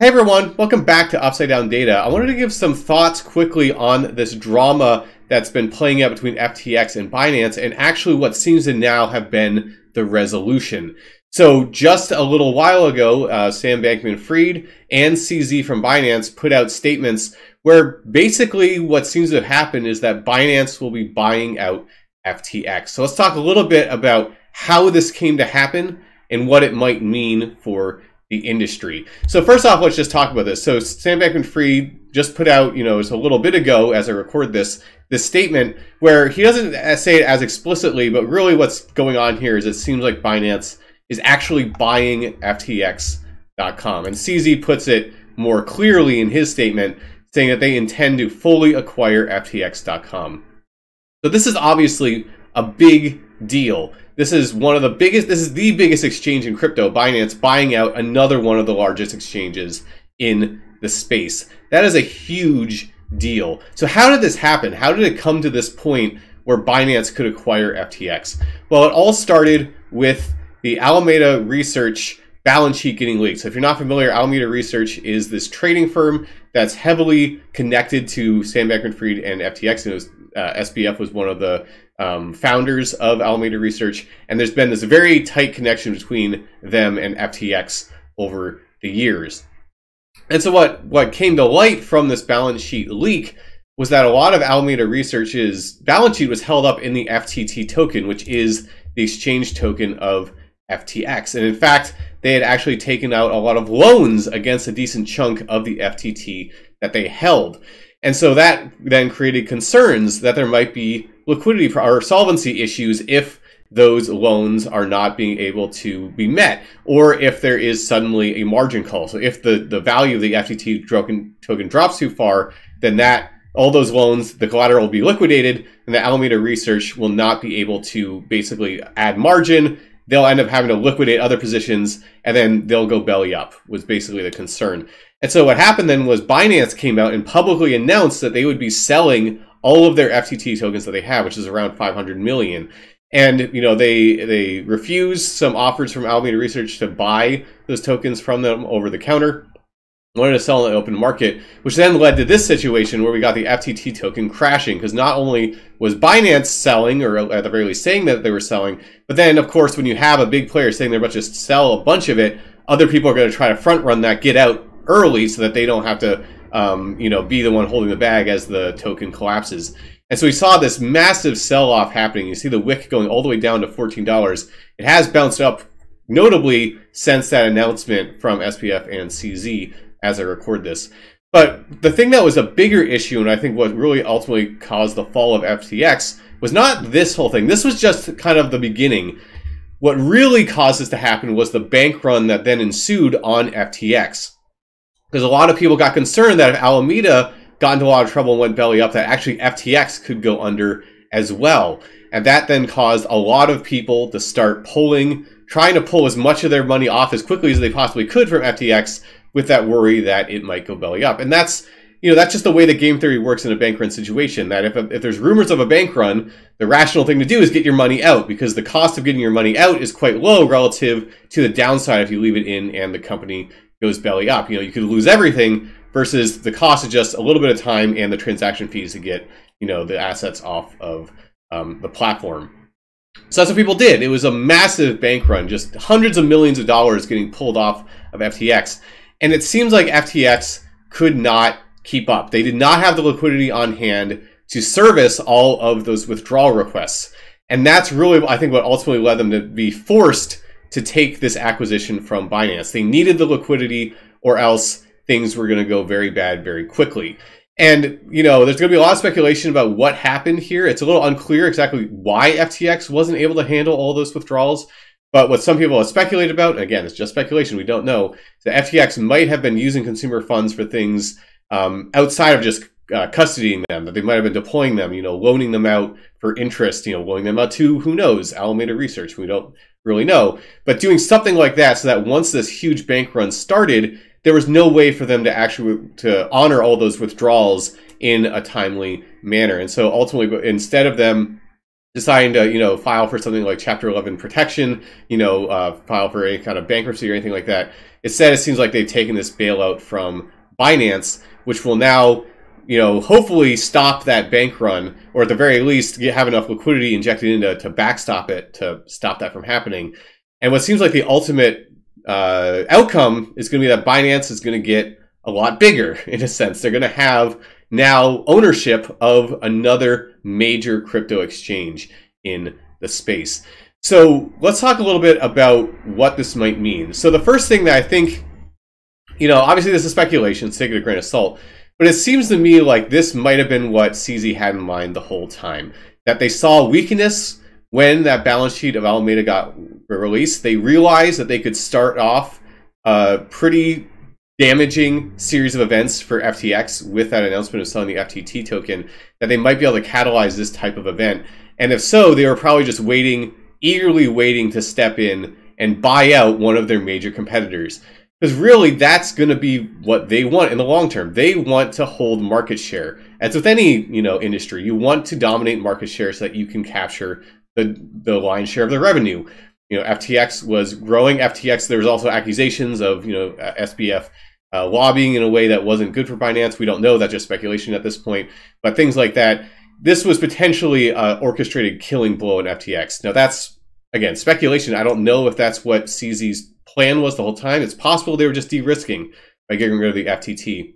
Hey everyone, welcome back to Upside Down Data. I wanted to give some thoughts quickly on this drama that's been playing out between FTX and Binance and actually what seems to now have been the resolution. So just a little while ago, Sam Bankman-Fried and CZ from Binance put out statements where basically what seems to have happened is that Binance will be buying out FTX. So let's talk a little bit about how this came to happen and what it might mean for the industry. So first off, let's just talk about this. So Sam Bankman-Fried just put out, it's a little bit ago as I record this statement where he doesn't say it as explicitly, but really what's going on here is it seems like Binance is actually buying FTX.com. And CZ puts it more clearly in his statement, saying that they intend to fully acquire FTX.com. So this is obviously a big deal. This is the biggest exchange in crypto, Binance buying out another one of the largest exchanges in the space. That is a huge deal. So how did this happen? How did it come to this point where Binance could acquire FTX? Well, it all started with the Alameda Research balance sheet getting leaked. So if you're not familiar, Alameda Research is this trading firm that's heavily connected to Sam Bankman-Fried and FTX. And it was, SBF was one of the founders of Alameda Research, and there's been this very tight connection between them and FTX over the years. And so what came to light from this balance sheet leak was that a lot of Alameda Research's balance sheet was held up in the FTT token, which is the exchange token of FTX. And in fact, they had actually taken out a lot of loans against a decent chunk of the FTT that they held. And so that then created concerns that there might be liquidity or solvency issues if those loans are not being able to be met, or if there is suddenly a margin call. So if the value of the FTT token drops too far, then all those loans, the collateral will be liquidated, and the Alameda Research will not be able to basically add margin. They'll end up having to liquidate other positions, and then they'll go belly up, was basically the concern. And so what happened then was Binance came out and publicly announced that they would be selling all of their FTT tokens that they have, which is around 500 million. And, they refused some offers from Alameda Research to buy those tokens from them over the counter. Wanted to sell in the open market, which then led to this situation where we got the FTT token crashing, because not only was Binance selling, or at the very least saying that they were selling, but then, of course, when you have a big player saying they're about to sell a bunch of it, other people are going to try to front run that, get out early so that they don't have to, be the one holding the bag as the token collapses. And so we saw this massive sell-off happening. You see the wick going all the way down to $14. It has bounced up notably since that announcement from SPF and CZ as I record this. But the thing that was a bigger issue, and I think what really ultimately caused the fall of FTX, was not this whole thing. This was just kind of the beginning. What really caused this to happen was the bank run that then ensued on FTX. Because a lot of people got concerned that if Alameda got into a lot of trouble and went belly up, that actually FTX could go under as well. And that then caused a lot of people to start trying to pull as much of their money off as quickly as they possibly could from FTX, with that worry that it might go belly up. And that's just the way that game theory works in a bank run situation, that if there's rumors of a bank run, the rational thing to do is get your money out, because the cost of getting your money out is quite low relative to the downside if you leave it in and the company goes belly up. You could lose everything versus the cost of just a little bit of time and the transaction fees to get, the assets off of the platform. So that's what people did. It was a massive bank run, just hundreds of millions of dollars getting pulled off of FTX. And it seems like FTX could not keep up. They did not have the liquidity on hand to service all of those withdrawal requests. And that's really, I think, what ultimately led them to be forced to take this acquisition from Binance. They needed the liquidity, or else things were going to go very bad very quickly. And, there's going to be a lot of speculation about what happened here. It's a little unclear exactly why FTX wasn't able to handle all those withdrawals. But what some people have speculated about, and again, it's just speculation, we don't know, that FTX might have been using consumer funds for things outside of just custodying them, that they might have been deploying them, loaning them out for interest, loaning them out to, who knows, Alameda Research, we don't really know. But doing something like that so that once this huge bank run started, there was no way for them to honor all those withdrawals in a timely manner. And so ultimately, instead of them deciding to, you know, file for something like Chapter 11 protection, you know, file for any kind of bankruptcy or anything like that. Instead, it seems like they've taken this bailout from Binance, which will now, you know, hopefully stop that bank run, or at the very least have enough liquidity injected into to backstop it, to stop that from happening. And what seems like the ultimate outcome is going to be that Binance is going to get a lot bigger, in a sense. They're going to have now ownership of another major crypto exchange in the space. So let's talk a little bit about what this might mean. So the first thing that I think, you know, obviously this is speculation, so take it with a grain of salt, but it seems to me like this might have been what CZ had in mind the whole time. That they saw weakness when that balance sheet of Alameda got released. They realized that they could start off a pretty damaging series of events for FTX with that announcement of selling the FTT token, that they might be able to catalyze this type of event. And if so, they were probably just waiting, eagerly waiting to step in and buy out one of their major competitors. Because really, that's going to be what they want in the long term. They want to hold market share. As with any, you know, industry, you want to dominate market share so that you can capture the lion's share of the revenue. You know, FTX was growing. FTX, there was also accusations of, you know, SBF lobbying in a way that wasn't good for Binance. We don't know. That's just speculation at this point. But things like that. This was potentially an orchestrated killing blow in FTX. Now, that's, again, speculation. I don't know if that's what CZ's plan was the whole time. It's possible they were just de-risking by getting rid of the FTT.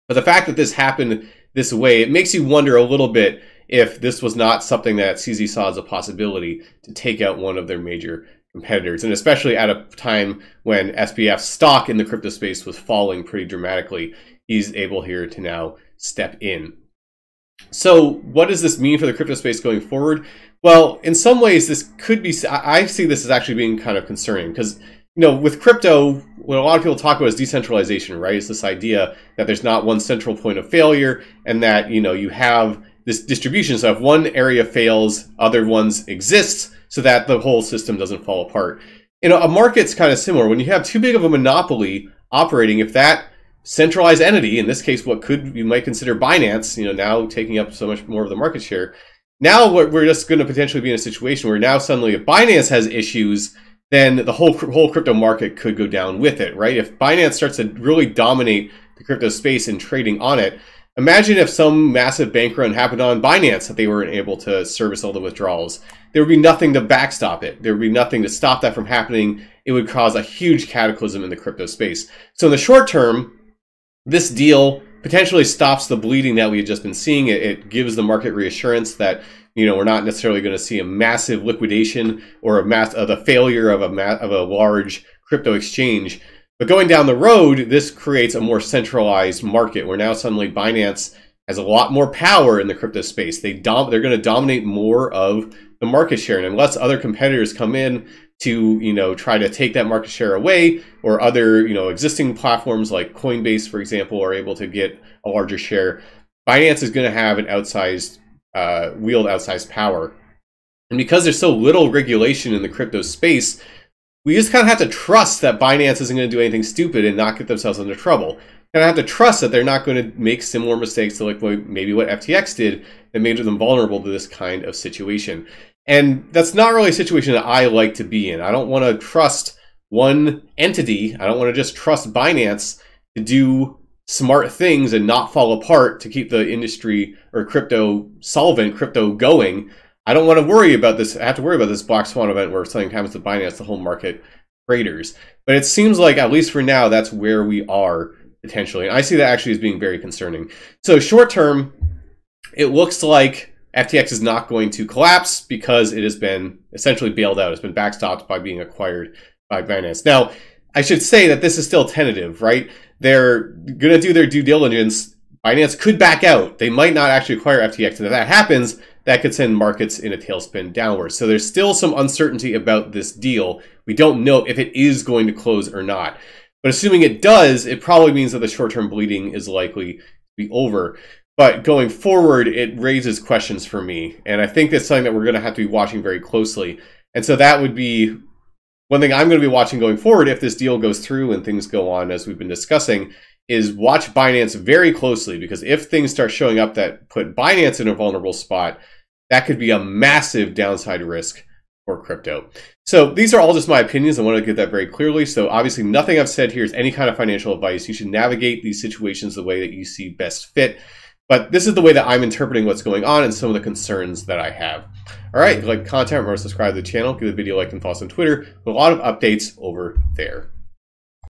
But the fact that this happened this way, it makes you wonder a little bit if this was not something that CZ saw as a possibility to take out one of their major competitors, and especially at a time when SBF's stock in the crypto space was falling pretty dramatically. He's able here to now step in. So what does this mean for the crypto space going forward? Well, in some ways, this could be, I see this as actually being kind of concerning, because, you know, with crypto, what a lot of people talk about is decentralization, right? It's this idea that there's not one central point of failure, and that, you know, you have this distribution. So if one area fails, other ones exist so that the whole system doesn't fall apart. You know, a market's kind of similar. When you have too big of a monopoly operating, if that centralized entity, in this case, what you might consider Binance, you know, now taking up so much more of the market share, now we're just going to potentially be in a situation where now suddenly if Binance has issues, then the whole crypto market could go down with it, right? If Binance starts to really dominate the crypto space and trading on it, imagine if some massive bank run happened on Binance that they weren't able to service all the withdrawals. There would be nothing to backstop it. There would be nothing to stop that from happening. It would cause a huge cataclysm in the crypto space. So in the short term, this deal potentially stops the bleeding that we had just been seeing. It gives the market reassurance that, you know, we're not necessarily going to see a massive liquidation or the failure of a large crypto exchange. But going down the road, this creates a more centralized market where now suddenly Binance has a lot more power in the crypto space. They're going to dominate more of the market share, and unless other competitors come in to, you know, try to take that market share away, or other, you know, existing platforms like Coinbase, for example, are able to get a larger share, Binance is going to have an outsized wield outsized power. And because there's so little regulation in the crypto space, we just kind of have to trust that Binance isn't going to do anything stupid and not get themselves into trouble. And I have to trust that they're not going to make similar mistakes to like maybe what FTX did that made them vulnerable to this kind of situation. And that's not really a situation that I like to be in. I don't want to trust one entity. I don't want to just trust Binance to do smart things and not fall apart to keep the industry or crypto solvent, crypto going. I don't want to worry about this. I have to worry about this black swan event where something happens to Binance, the whole market craters. But it seems like, at least for now, that's where we are potentially. And I see that actually as being very concerning. So short term, it looks like FTX is not going to collapse because it has been essentially bailed out. It's been backstopped by being acquired by Binance. Now, I should say that this is still tentative, right? They're going to do their due diligence. Binance could back out. They might not actually acquire FTX. And if that happens, that could send markets in a tailspin downwards. So there's still some uncertainty about this deal. We don't know if it is going to close or not. But assuming it does, it probably means that the short-term bleeding is likely to be over. But going forward, it raises questions for me. And I think that's something that we're going to have to be watching very closely. And so that would be one thing I'm going to be watching going forward if this deal goes through and things go on as we've been discussing, is watch Binance very closely. Because if things start showing up that put Binance in a vulnerable spot, that could be a massive downside risk for crypto. So these are all just my opinions. I want to get that very clearly. So obviously nothing I've said here is any kind of financial advice. You should navigate these situations the way that you see best fit. But this is the way that I'm interpreting what's going on and some of the concerns that I have. All right, if you like content, remember to subscribe to the channel, give the video a like and follow us on Twitter. A lot of updates over there.